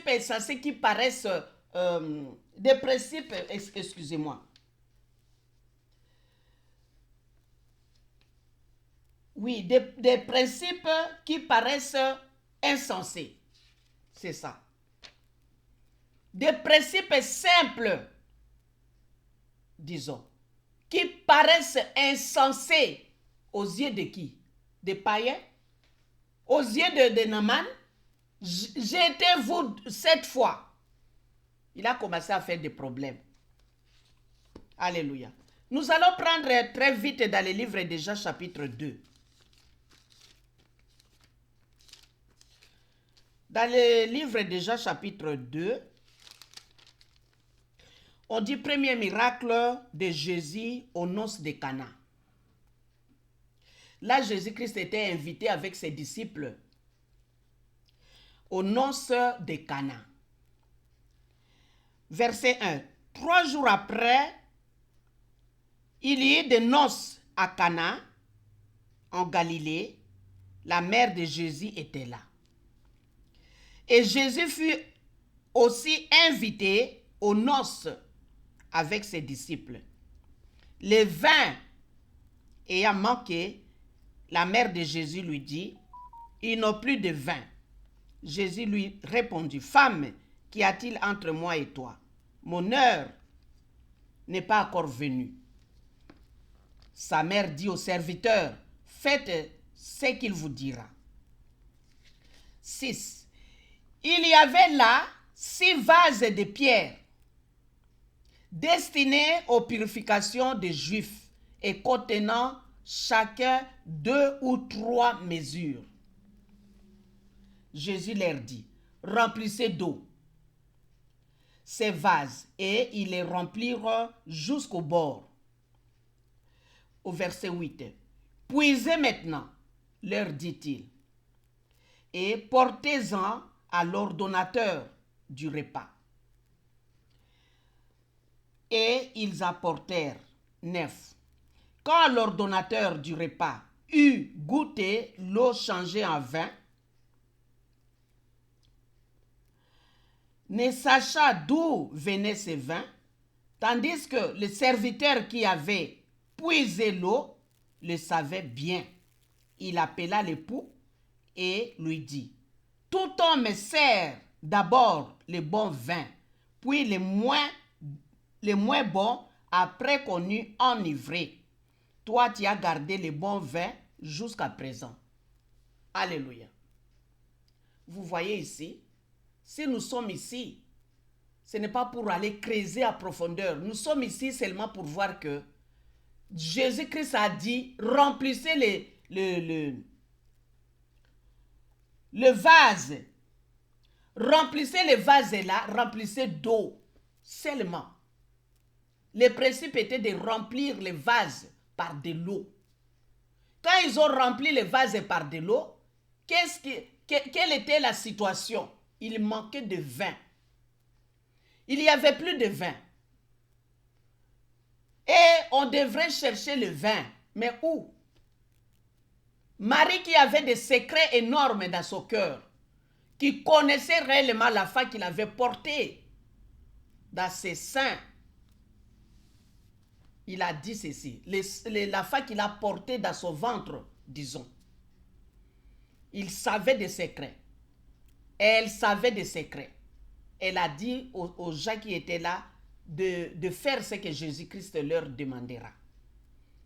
insensés qui paraissent des principes, excusez-moi. Oui, des principes qui paraissent insensés. C'est ça. Des principes simples, disons, qui paraissent insensés aux yeux de qui? Des païens? Aux yeux de Naaman? J'ai été vous cette fois. Il a commencé à faire des problèmes. Alléluia. Nous allons prendre très vite dans le livre de Jean chapitre 2. Dans le livre de Jean chapitre 2, on dit premier miracle de Jésus aux noces de Cana. Là, Jésus-Christ était invité avec ses disciples aux noces de Cana. Verset 1. 3 jours après, il y eut des noces à Cana, en Galilée. La mère de Jésus était là. Et Jésus fut aussi invité aux noces avec ses disciples. Le vin ayant manqué, la mère de Jésus lui dit, « Ils n'ont plus de vin. » Jésus lui répondit, « Femme, qu'y a-t-il entre moi et toi? Mon heure n'est pas encore venue. » Sa mère dit au serviteur, « Faites ce qu'il vous dira. » 6. Il y avait là 6 vases de pierre destinés aux purifications des Juifs et contenant chacun 2 ou 3 mesures. Jésus leur dit, remplissez d'eau ces vases, et ils les remplirent jusqu'au bord. Au verset 8, puisez maintenant, leur dit-il, et portez-en à l'ordonnateur du repas. Et ils apportèrent 9. Quand l'ordonnateur du repas eut goûté l'eau changée en vin, ne sachant d'où venait ce vin, tandis que le serviteur qui avait puisé l'eau le savait bien, il appela l'époux et lui dit, « Tout homme sert d'abord le bon vin, puis le moins bon après qu'on eut enivré. Toi, tu as gardé le bon vin jusqu'à présent. » Alléluia. Vous voyez ici, si nous sommes ici, ce n'est pas pour aller creuser à profondeur. Nous sommes ici seulement pour voir que Jésus-Christ a dit, remplissez le vase. Remplissez le vase là, remplissez d'eau seulement. Le principe était de remplir les vases par de l'eau. Quand ils ont rempli les vases par de l'eau, quelle était la situation? Il manquait de vin. Il n'y avait plus de vin. Et on devrait chercher le vin. Mais où? Marie qui avait des secrets énormes dans son cœur, qui connaissait réellement la foi qu'il avait portée dans ses seins. Il a dit ceci, la foi qu'il a portée dans son ventre, disons. Il savait des secrets. Elle savait des secrets. Elle a dit aux gens qui étaient là de faire ce que Jésus-Christ leur demandera.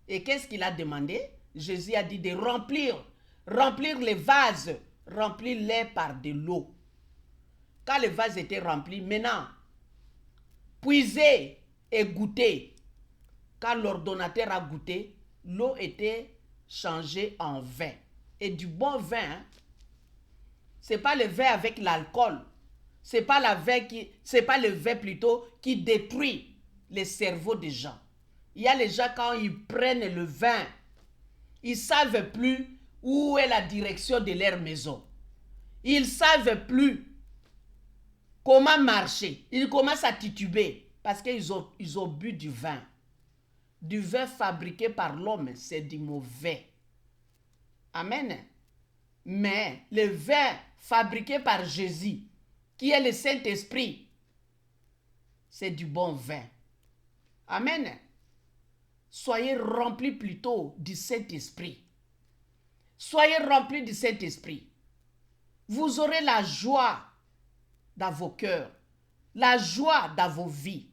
Et qu'est-ce qu'il a demandé? Jésus a dit de remplir les vases, remplir-les par de l'eau. Quand les vases étaient remplis, maintenant, puiser et goûter. Quand l'ordonnateur a goûté, l'eau était changée en vin. et du bon vin. Hein. Ce n'est pas le vin avec l'alcool. C'est pas le vin plutôt qui détruit les cerveaux des gens. Il y a les gens quand ils prennent le vin, ils ne savent plus où est la direction de leur maison. Ils ne savent plus comment marcher. Ils commencent à tituber parce qu'ils ont bu du vin. Du vin fabriqué par l'homme, c'est du mauvais. Amen. Mais le vin fabriqué par Jésus, qui est le Saint-Esprit, c'est du bon vin. Amen. Soyez remplis plutôt du Saint-Esprit. Soyez remplis du Saint-Esprit. Vous aurez la joie dans vos cœurs, la joie dans vos vies.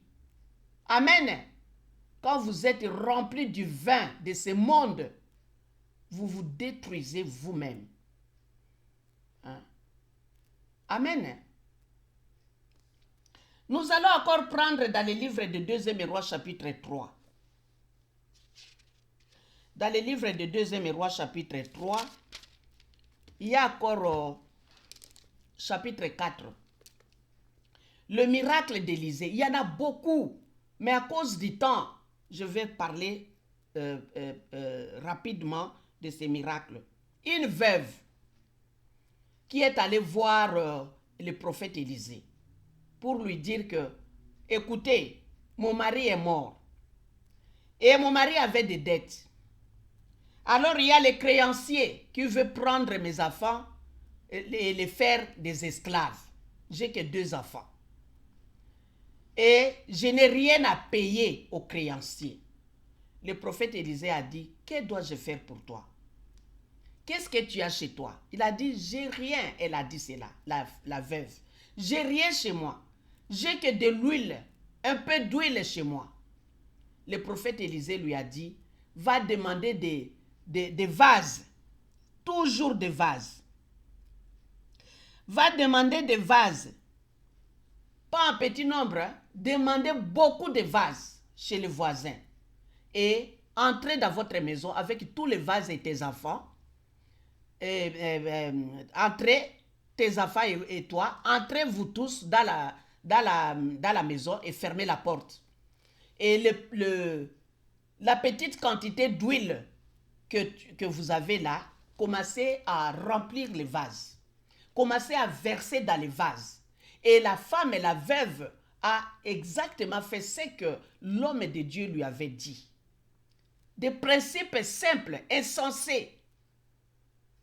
Amen. Quand vous êtes remplis du vin de ce monde, vous vous détruisez vous-même. Hein? Amen. Nous allons encore prendre dans le livre de 2e Roi chapitre 3. Dans le livre de 2e Roi chapitre 3, il y a encore chapitre 4. Le miracle d'Élisée. Il y en a beaucoup, mais à cause du temps, je vais parler rapidement de ces miracles. Une veuve qui est allée voir le prophète Élisée pour lui dire que, écoutez, mon mari est mort et mon mari avait des dettes. Alors il y a les créanciers qui veulent prendre mes enfants et les faire des esclaves. J'ai que 2 enfants. Et je n'ai rien à payer aux créanciers. Le prophète Élisée a dit, que dois-je faire pour toi? Qu'est-ce que tu as chez toi? Il a dit, j'ai rien. Elle a dit cela, la veuve. J'ai rien chez moi. J'ai que de l'huile, un peu d'huile chez moi. Le prophète Élisée lui a dit, va demander des vases. Toujours des vases. Va demander des vases. Pas un petit nombre. Hein? Demandez beaucoup de vases chez les voisins. Et entrez dans votre maison avec tous les vases et tes enfants. Entrez, tes enfants et toi, entrez vous tous dans la maison et fermez la porte. Et la petite quantité d'huile que vous avez là, commencez à remplir les vases. Commencez à verser dans les vases. Et la femme et la veuve a exactement fait ce que l'homme de Dieu lui avait dit. Des principes simples, insensés.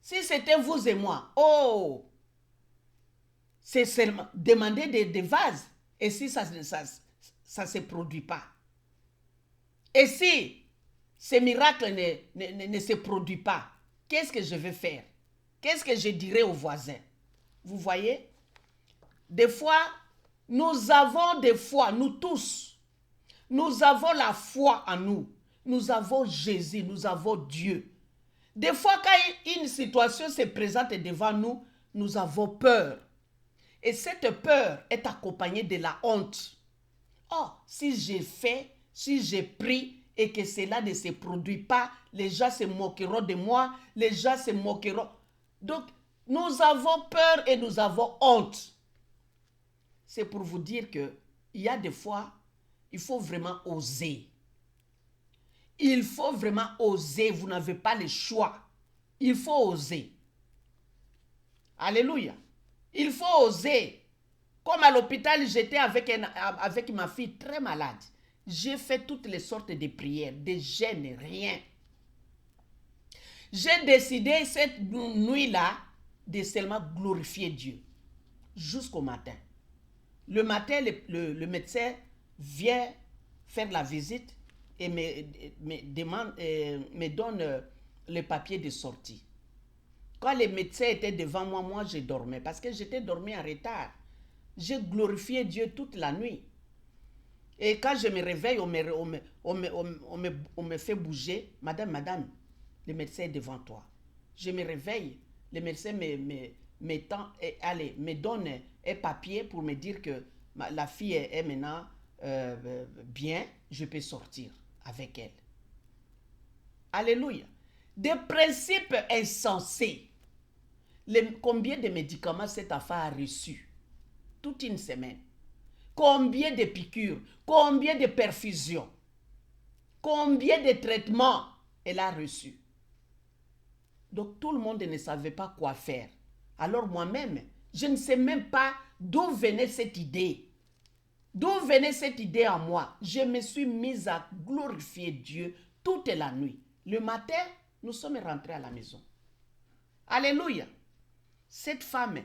Si c'était vous et moi, oh, c'est seulement demander des vases. Et si ça ne se produit pas? Et si ce miracle ne se produit pas, qu'est-ce que je vais faire? Qu'est-ce que je dirai aux voisins? Vous voyez? Des fois, nous avons des fois, nous tous, nous avons la foi en nous. Nous avons Jésus, nous avons Dieu. Des fois, quand une situation se présente devant nous, nous avons peur. Et cette peur est accompagnée de la honte. Oh, si j'ai fait, si j'ai pris et que cela ne se produit pas, les gens se moqueront de moi, les gens se moqueront. Donc, nous avons peur et nous avons honte. C'est pour vous dire qu'il y a des fois, il faut vraiment oser. Il faut vraiment oser, vous n'avez pas le choix. Il faut oser. Alléluia. Il faut oser. Comme à l'hôpital, j'étais avec ma fille très malade. J'ai fait toutes les sortes de prières, de jeûnes, rien. J'ai décidé cette nuit-là de seulement glorifier Dieu jusqu'au matin. Le matin, le médecin vient faire la visite et me donne le papier de sortie. Quand les médecins étaient devant moi, moi je dormais parce que j'étais dormi en retard. J'ai glorifié Dieu toute la nuit. Et quand je me réveille, on me fait bouger. Madame, le médecin est devant toi. Je me réveille, le médecin me donne un papier pour me dire que la fille est maintenant bien, je peux sortir avec elle. Alléluia. Des principes insensés. Combien de médicaments cette affaire a reçu? Toute une semaine. Combien de piqûres? Combien de perfusions? Combien de traitements elle a reçu? Donc tout le monde ne savait pas quoi faire. Alors moi-même, je ne sais même pas d'où venait cette idée. D'où venait cette idée en moi? Je me suis mise à glorifier Dieu toute la nuit. Le matin, nous sommes rentrés à la maison. Alléluia. Cette femme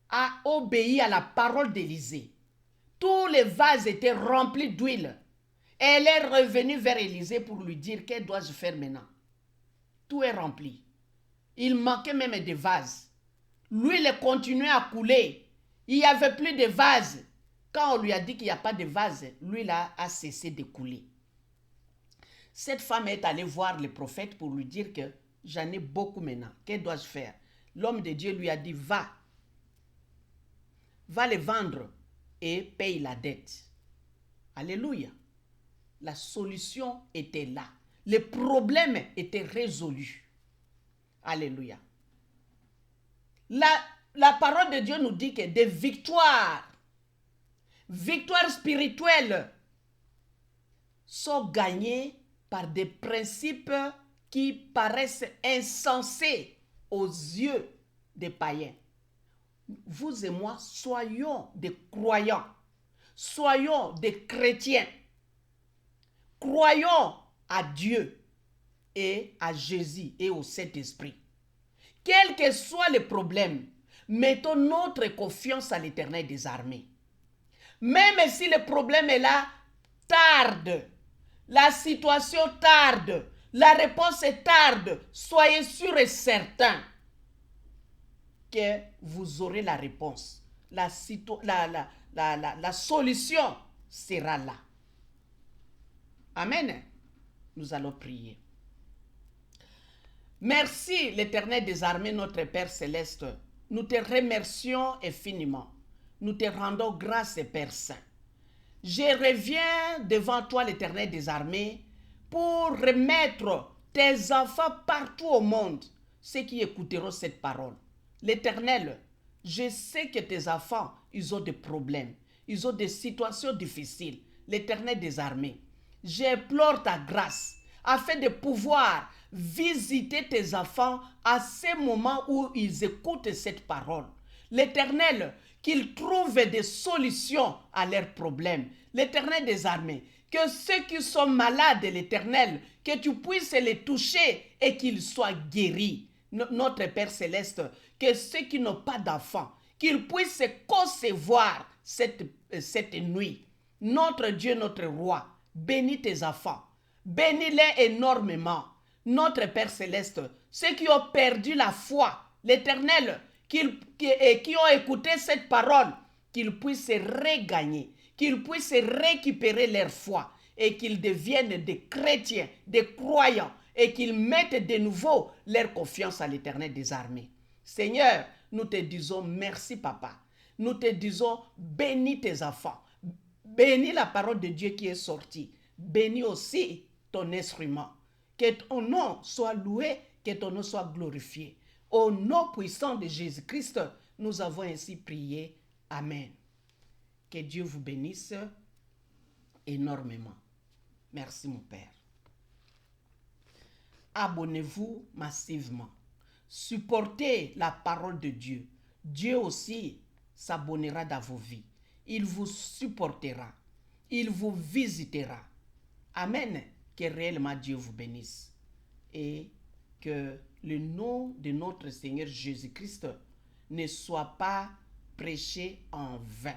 a obéi à la parole d'Élisée. Tous les vases étaient remplis d'huile. Elle est revenue vers Élisée pour lui dire qu'elle doit se faire maintenant. Tout est rempli. Il manquait même des vases. L'huile continuait à couler. Il n'y avait plus de vases. Quand on lui a dit qu'il n'y a pas de vase, l'huile a cessé de couler. Cette femme est allée voir le prophète pour lui dire que j'en ai beaucoup maintenant. Que dois-je faire? L'homme de Dieu lui a dit, va les vendre et paye la dette. Alléluia. La solution était là. Le problème était résolu. Alléluia. La parole de Dieu nous dit que des victoires spirituelles sont gagnées par des principes qui paraissent insensés aux yeux des païens. Vous et moi, soyons des croyants, soyons des chrétiens, croyons à Dieu et à Jésus et au Saint-Esprit. Quel que soit le problème, mettons notre confiance à l'Éternel des armées. Même si le problème est là, tarde, la situation tarde, la réponse est tarde, soyez sûrs et certains que vous aurez la réponse. La solution sera là. Amen. Nous allons prier. Merci l'Éternel des armées, notre Père céleste. Nous te remercions infiniment. Nous te rendons grâce, Père Saint. Je reviens devant toi, l'Éternel des armées, pour remettre tes enfants partout au monde, ceux qui écouteront cette parole. L'Éternel, je sais que tes enfants, ils ont des problèmes, ils ont des situations difficiles. L'Éternel des armées, j'implore ta grâce afin de pouvoir visiter tes enfants à ces moments où ils écoutent cette parole. L'Éternel, qu'ils trouvent des solutions à leurs problèmes. L'Éternel des armées, que ceux qui sont malades, l'Éternel, que tu puisses les toucher et qu'ils soient guéris. Notre Père céleste, que ceux qui n'ont pas d'enfants, qu'ils puissent concevoir cette nuit. Notre Dieu, notre roi, bénis tes enfants. Bénis-les énormément. Notre Père céleste, ceux qui ont perdu la foi, l'Éternel, qui ont écouté cette parole, qu'ils puissent regagner, qu'ils puissent récupérer leur foi et qu'ils deviennent des chrétiens, des croyants et qu'ils mettent de nouveau leur confiance à l'Éternel des armées. Seigneur, nous te disons merci, Papa. Nous te disons bénis tes enfants. Bénis la parole de Dieu qui est sortie. Bénis aussi ton instrument. Que ton nom soit loué, que ton nom soit glorifié. Au nom puissant de Jésus-Christ, nous avons ainsi prié. Amen. Que Dieu vous bénisse énormément. Merci mon Père. Abonnez-vous massivement. Supportez la parole de Dieu. Dieu aussi s'abonnera dans vos vies. Il vous supportera. Il vous visitera. Amen. Que réellement Dieu vous bénisse. Et que le nom de notre Seigneur Jésus-Christ ne soit pas prêché en vain.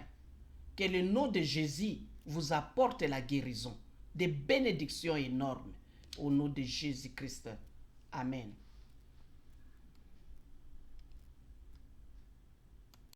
Que le nom de Jésus vous apporte la guérison, des bénédictions énormes. Au nom de Jésus-Christ. Amen.